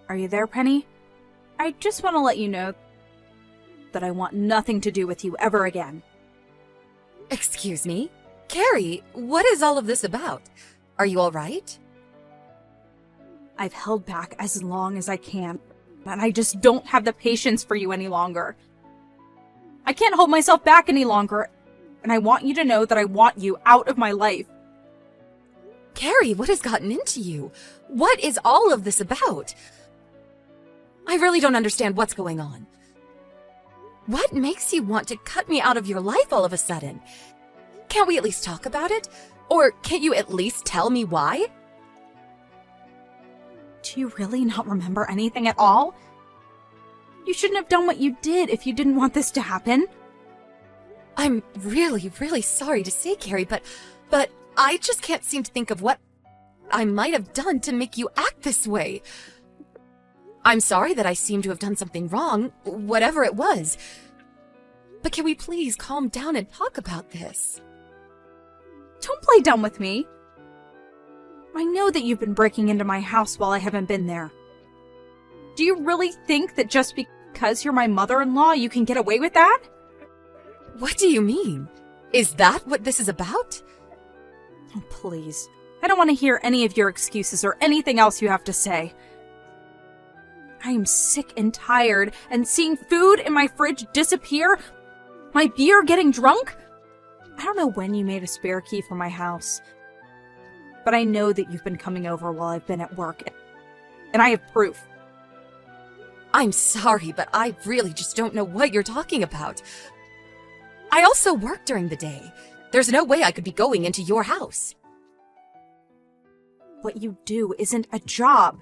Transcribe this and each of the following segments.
Are you there, Penny? I just want to let you know that I want nothing to do with you ever again. Excuse me? Carrie, what is all of this about? Are you all right? I've held back as long as I can, and I just don't have the patience for you any longer. I can't hold myself back any longer, and I want you to know that I want you out of my life. Carrie, what has gotten into you? What is all of this about? I really don't understand what's going on. What makes you want to cut me out of your life all of a sudden? Can't we at least talk about it? Or can't you at least tell me why? Do you really not remember anything at all? You shouldn't have done what you did if you didn't want this to happen. I'm really, really sorry to say, Carrie, but I just can't seem to think of what I might have done to make you act this way. I'm sorry that I seem to have done something wrong, whatever it was. But can we please calm down and talk about this? Don't play dumb with me. I know that you've been breaking into my house while I haven't been there. Do you really think that just because you're my mother-in-law, you can get away with that? What do you mean? Is that what this is about? Oh, please. I don't want to hear any of your excuses or anything else you have to say. I am sick and tired, and seeing food in my fridge disappear, my beer getting drunk. I don't know when you made a spare key for my house, but I know that you've been coming over while I've been at work, and I have proof. I'm sorry, but I really just don't know what you're talking about. I also work during the day. There's no way I could be going into your house. What you do isn't a job.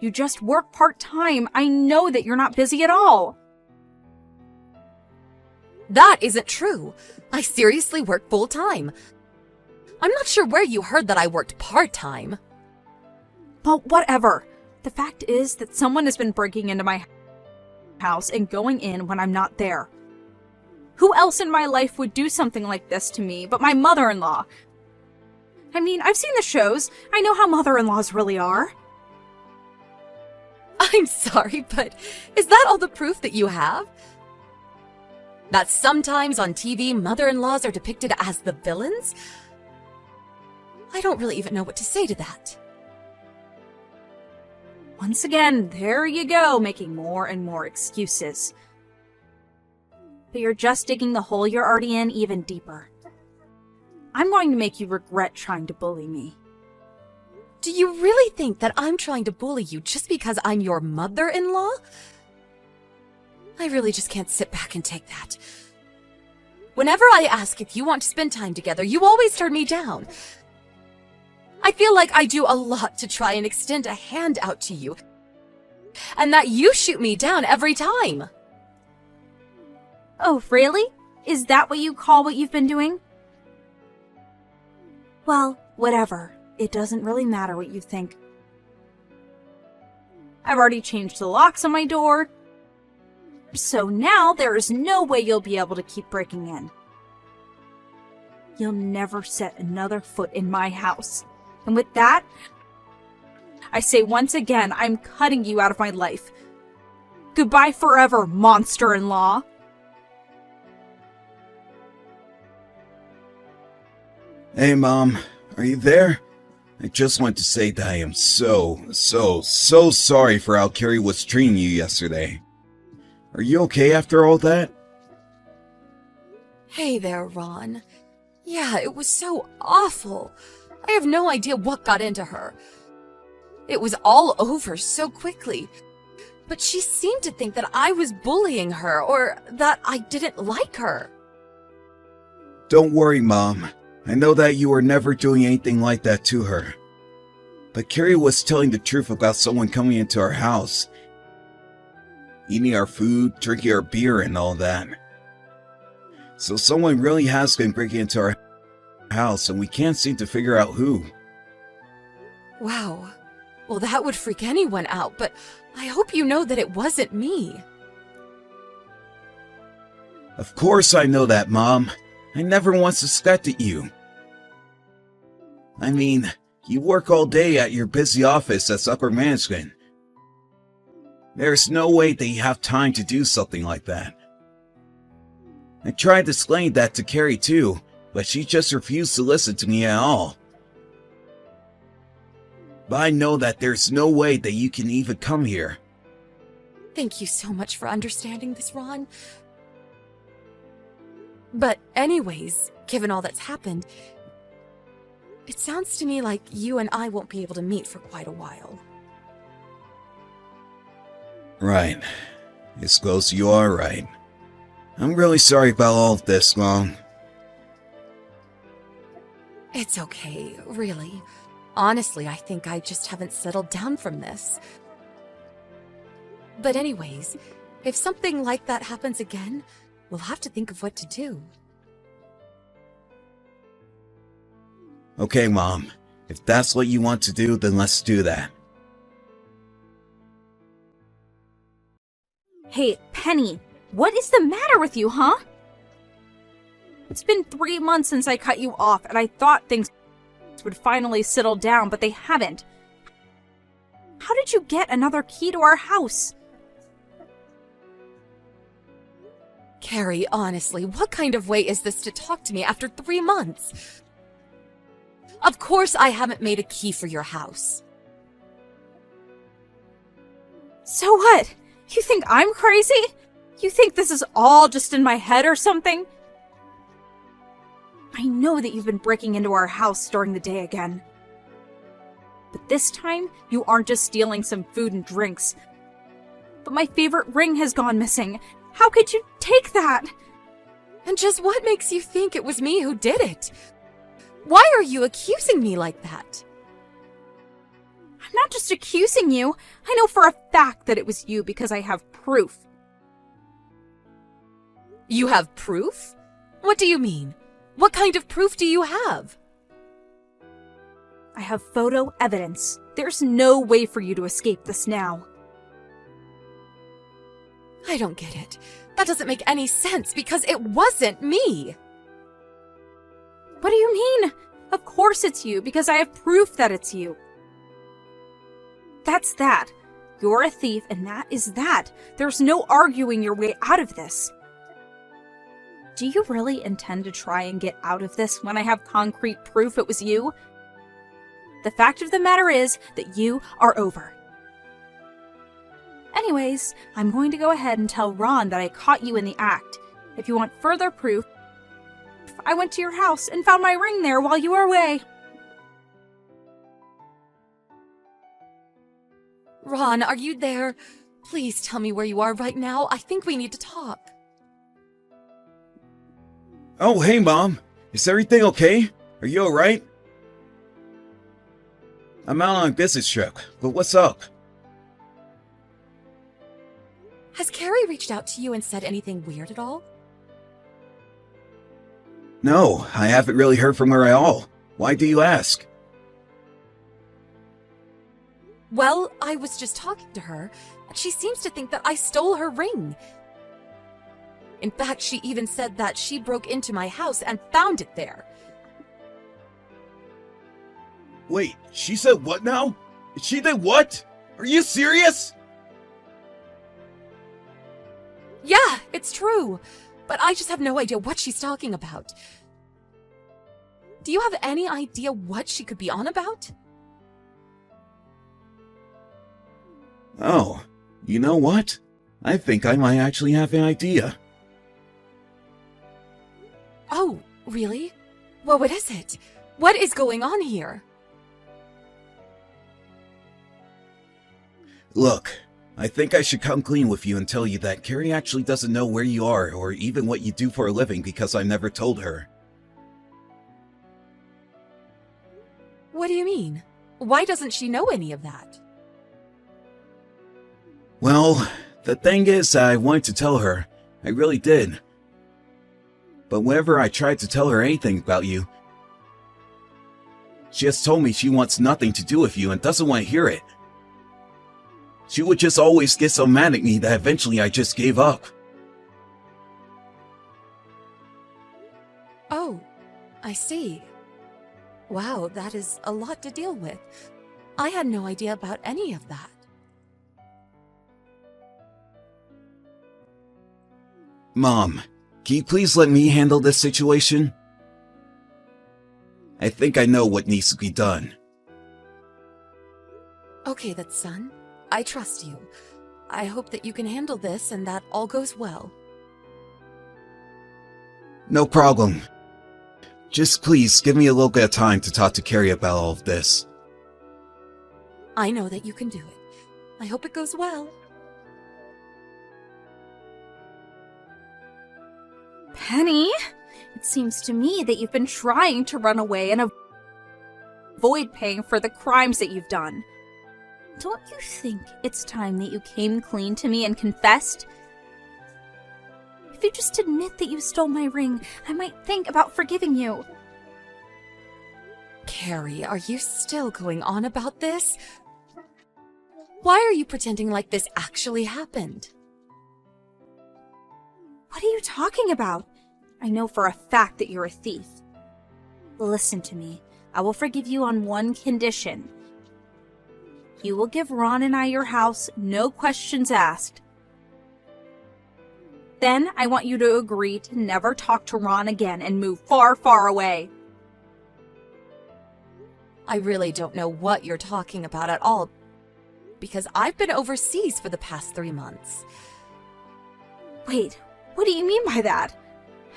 You just work part-time. I know that you're not busy at all. That isn't true. I seriously work full-time. I'm not sure where you heard that I worked part-time. Well, whatever. The fact is that someone has been breaking into my house and going in when I'm not there. Who else in my life would do something like this to me but my mother-in-law? I mean, I've seen the shows. I know how mother-in-laws really are. I'm sorry, but is that all the proof that you have? That sometimes on TV, mother-in-laws are depicted as the villains? I don't really even know what to say to that. Once again, there you go, making more and more excuses. But you're just digging the hole you're already in even deeper. I'm going to make you regret trying to bully me. Do you really think that I'm trying to bully you just because I'm your mother-in-law? I really just can't sit back and take that. Whenever I ask if you want to spend time together, you always turn me down. I feel like I do a lot to try and extend a hand out to you, and that you shoot me down every time. Oh, really? Is that what you call what you've been doing? Well, whatever. It doesn't really matter what you think. I've already changed the locks on my door, so now there is no way you'll be able to keep breaking in. You'll never set another foot in my house. And with that, I say once again, I'm cutting you out of my life. Goodbye forever, monster-in-law. Hey, Mom. Are you there? I just want to say that I am so sorry for how Carrie was treating you yesterday. Are you okay after all that? Hey there, Ron. Yeah, it was so awful. I have no idea what got into her. It was all over so quickly. But she seemed to think that I was bullying her, or that I didn't like her. Don't worry, Mom. I know that you were never doing anything like that to her. But Carrie was telling the truth about someone coming into our house, eating our food, drinking our beer, and all that. So someone really has been breaking into our house, and we can't seem to figure out who. Wow. Well, that would freak anyone out, but I hope you know that it wasn't me. Of course I know that, Mom. I never once suspected you. I mean, you work all day at your busy office as upper management. There's no way that you have time to do something like that. I tried to explain that to Carrie too, but she just refused to listen to me at all. But I know that there's no way that you can even come here. Thank you so much for understanding this, Ron. But anyways, given all that's happened, it sounds to me like you and I won't be able to meet for quite a while. Right. I suppose you are right. I'm really sorry about all of this, Mom. It's okay, really. Honestly, I think I just haven't settled down from this. But anyways, if something like that happens again, we'll have to think of what to do. Okay, Mom. If that's what you want to do, then let's do that. Hey, Penny, what is the matter with you, huh? It's been 3 months since I cut you off, and I thought things would finally settle down, but they haven't. How did you get another key to our house? Carrie, honestly, what kind of way is this to talk to me after 3 months? Of course I haven't made a key for your house. So what? You think I'm crazy? You think this is all just in my head or something? I know that you've been breaking into our house during the day again. But this time, you aren't just stealing some food and drinks. But my favorite ring has gone missing. How could you take that? And just what makes you think it was me who did it? Why are you accusing me like that? I'm not just accusing you. I know for a fact that it was you because I have proof. You have proof? What do you mean? What kind of proof do you have? I have photo evidence. There's no way for you to escape this now. I don't get it. That doesn't make any sense because it wasn't me. What do you mean? Of course it's you because I have proof that it's you. That's that. You're a thief and that is that. There's no arguing your way out of this. Do you really intend to try and get out of this when I have concrete proof it was you? The fact of the matter is that you are over. Anyways, I'm going to go ahead and tell Ron that I caught you in the act. If you want further proof, I went to your house and found my ring there while you were away. Ron, are you there? Please tell me where you are right now. I think we need to talk. Oh, hey, Mom. Is everything okay? Are you alright? I'm out on a business trip, but what's up? Has Carrie reached out to you and said anything weird at all? No, I haven't really heard from her at all. Why do you ask? Well, I was just talking to her, and she seems to think that I stole her ring. In fact, she even said that she broke into my house and found it there. Wait, she said what now? She did what? Are you serious? Yeah, it's true. But I just have no idea what she's talking about. Do you have any idea what she could be on about? Oh, you know what? I think I might actually have an idea. Oh, really? Well, what is it? What is going on here? Look, I think I should come clean with you and tell you that Carrie actually doesn't know where you are or even what you do for a living because I never told her. What do you mean? Why doesn't she know any of that? Well, the thing is, I wanted to tell her. I really did. But whenever I tried to tell her anything about you, she has told me she wants nothing to do with you and doesn't want to hear it. She would just always get so mad at me that eventually I just gave up. Oh, I see. Wow, that is a lot to deal with. I had no idea about any of that. Mom, can you please let me handle this situation? I think I know what needs to be done. Okay, then, son. I trust you. I hope that you can handle this and that all goes well. No problem. Just please give me a little bit of time to talk to Carrie about all of this. I know that you can do it. I hope it goes well. Penny, it seems to me that you've been trying to run away and avoid paying for the crimes that you've done. Don't you think it's time that you came clean to me and confessed? If you just admit that you stole my ring, I might think about forgiving you. Carrie, are you still going on about this? Why are you pretending like this actually happened? What are you talking about? I know for a fact that you're a thief. Listen to me. I will forgive you on one condition. You will give Ron and I your house, no questions asked. Then I want you to agree to never talk to Ron again and move far, far away. I really don't know what you're talking about at all, because I've been overseas for the past 3 months. Wait, what do you mean by that?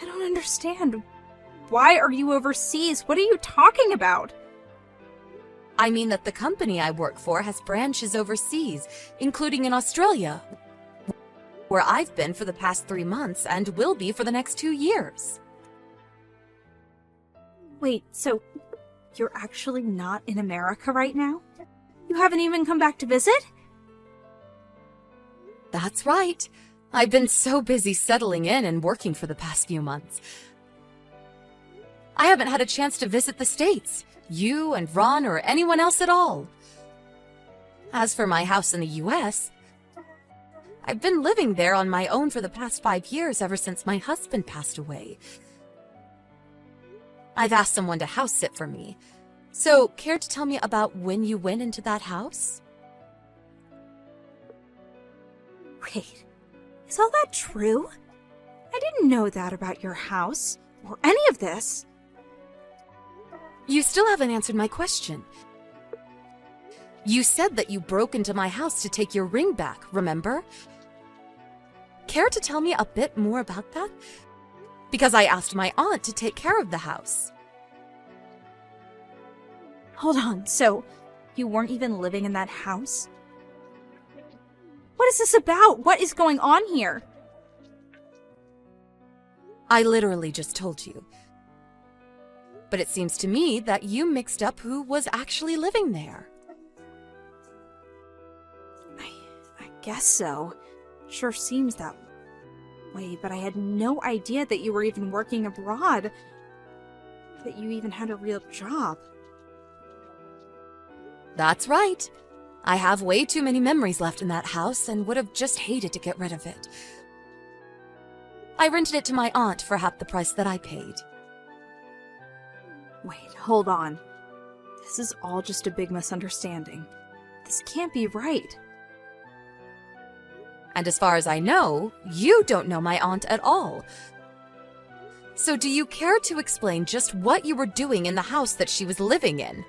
I don't understand. Why are you overseas? What are you talking about? I mean that the company I work for has branches overseas, including in Australia, where I've been for the past 3 months and will be for the next 2 years. Wait, so you're actually not in America right now? You haven't even come back to visit? That's right. I've been so busy settling in and working for the past few months. I haven't had a chance to visit the States, you and Ron or anyone else at all. As for my house in the US, I've been living there on my own for the past 5 years ever since my husband passed away. I've asked someone to house sit for me. So, care to tell me about when you went into that house? Wait, is all that true? I didn't know that about your house, or any of this. You still haven't answered my question. You said that you broke into my house to take your ring back, remember? Care to tell me a bit more about that? Because I asked my aunt to take care of the house. Hold on, so you weren't even living in that house? What is this about? What is going on here? I literally just told you. But it seems to me that you mixed up who was actually living there. I guess so. Sure seems that way, but I had no idea that you were even working abroad. That you even had a real job. That's right. I have way too many memories left in that house and would have just hated to get rid of it. I rented it to my aunt for half the price that I paid. Wait, hold on. This is all just a big misunderstanding. This can't be right. And as far as I know, you don't know my aunt at all. So do you care to explain just what you were doing in the house that she was living in?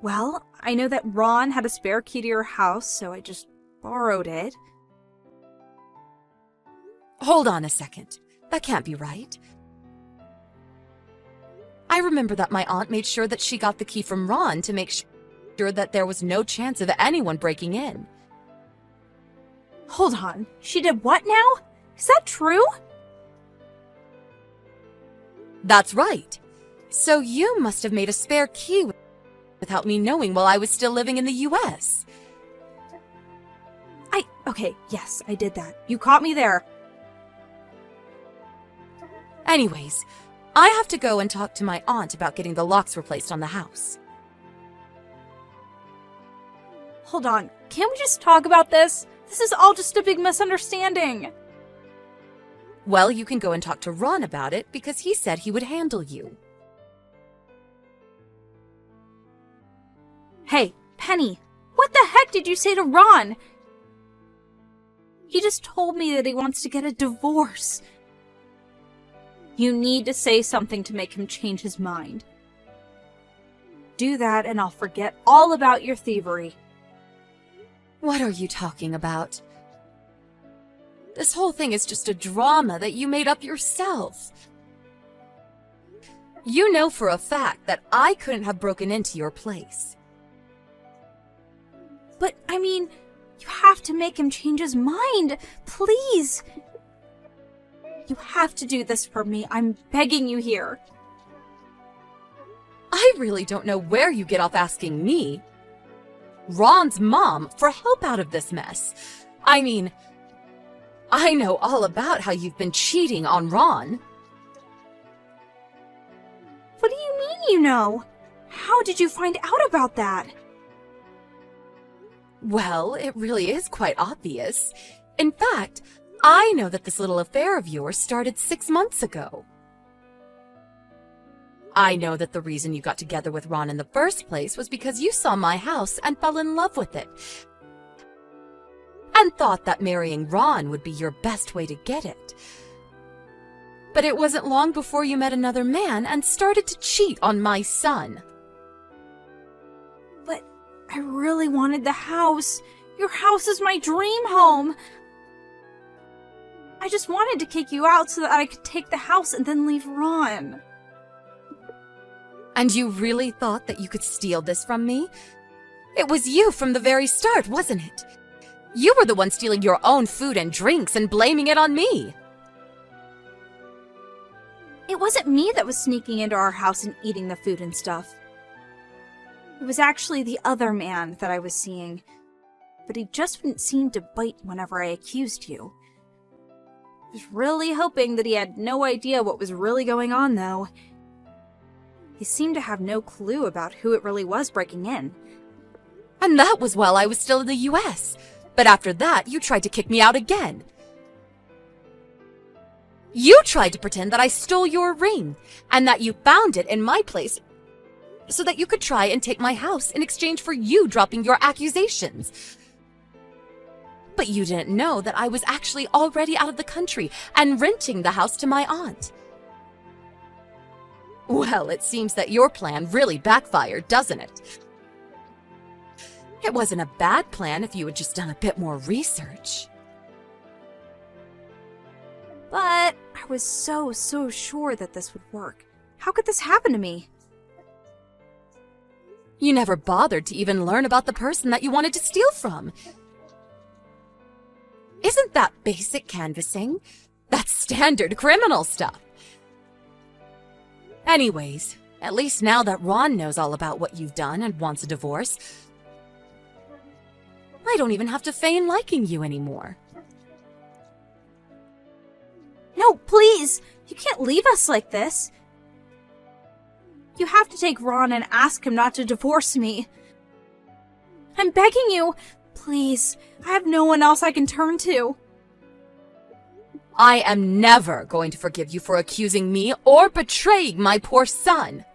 Well, I know that Ron had a spare key to your house, so I just borrowed it. Hold on a second. That can't be right. I remember that my aunt made sure that she got the key from Ron to make sure that there was no chance of anyone breaking in. Hold on, she did what now? Is that true? That's right. So you must have made a spare key without me knowing while I was still living in the US. Okay, yes, I did that. You caught me there. Anyways, I have to go and talk to my aunt about getting the locks replaced on the house. Hold on, can't we just talk about this? This is all just a big misunderstanding. Well, you can go and talk to Ron about it because he said he would handle you. Hey, Penny, what the heck did you say to Ron? He just told me that he wants to get a divorce. You need to say something to make him change his mind. Do that and I'll forget all about your thievery. What are you talking about? This whole thing is just a drama that you made up yourself. You know for a fact that I couldn't have broken into your place. But, I mean, you have to make him change his mind. Please. You have to do this for me. I'm begging you here. I really don't know where you get off asking me, Ron's mom, for help out of this mess. I mean, I know all about how you've been cheating on Ron. What do you mean you know? How did you find out about that? Well, it really is quite obvious. In fact, I know that this little affair of yours started 6 months ago. I know that the reason you got together with Ron in the first place was because you saw my house and fell in love with it. And thought that marrying Ron would be your best way to get it. But it wasn't long before you met another man and started to cheat on my son. But I really wanted the house. Your house is my dream home. I just wanted to kick you out so that I could take the house and then leave Ron. And you really thought that you could steal this from me? It was you from the very start, wasn't it? You were the one stealing your own food and drinks and blaming it on me. It wasn't me that was sneaking into our house and eating the food and stuff. It was actually the other man that I was seeing. But he just wouldn't seem to bite whenever I accused you. I was really hoping that he had no idea what was really going on, though. He seemed to have no clue about who it really was breaking in. And that was while I was still in the US. But after that, you tried to kick me out again. You tried to pretend that I stole your ring, and that you found it in my place so that you could try and take my house in exchange for you dropping your accusations. But you didn't know that I was actually already out of the country and renting the house to my aunt. Well, it seems that your plan really backfired, doesn't it? It wasn't a bad plan if you had just done a bit more research. But I was so sure that this would work. How could this happen to me? You never bothered to even learn about the person that you wanted to steal from. Isn't that basic canvassing? That's standard criminal stuff. Anyways, at least now that Ron knows all about what you've done and wants a divorce, I don't even have to feign liking you anymore. No, please! You can't leave us like this. You have to take Ron and ask him not to divorce me. I'm begging you. Please, I have no one else I can turn to. I am never going to forgive you for accusing me or betraying my poor son.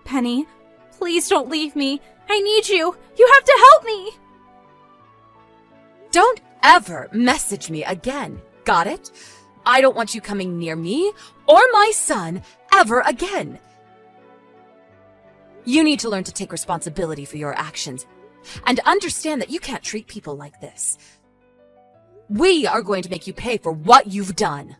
Penny, please don't leave me. I need you. You have to help me. Don't ever message me again. Got it? I don't want you coming near me or my son ever again. You need to learn to take responsibility for your actions and understand that you can't treat people like this. We are going to make you pay for what you've done.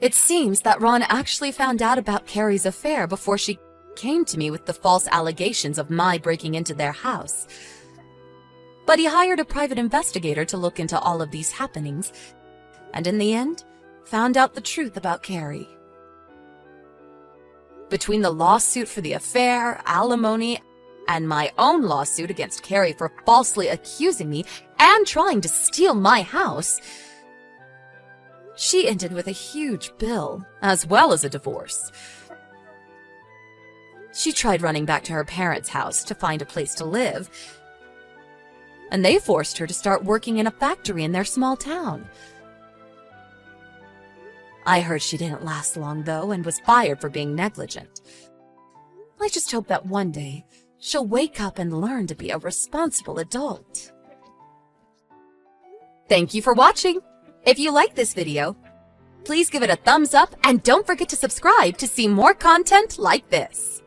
It seems that Ron actually found out about Carrie's affair before she came to me with the false allegations of my breaking into their house. But he hired a private investigator to look into all of these happenings, and in the end, found out the truth about Carrie. Between the lawsuit for the affair, alimony, and my own lawsuit against Carrie for falsely accusing me and trying to steal my house, she ended with a huge bill, as well as a divorce. She tried running back to her parents' house to find a place to live, and they forced her to start working in a factory in their small town. I heard she didn't last long, though, and was fired for being negligent. I just hope that one day she'll wake up and learn to be a responsible adult. Thank you for watching. If you like this video, please give it a thumbs up and don't forget to subscribe to see more content like this.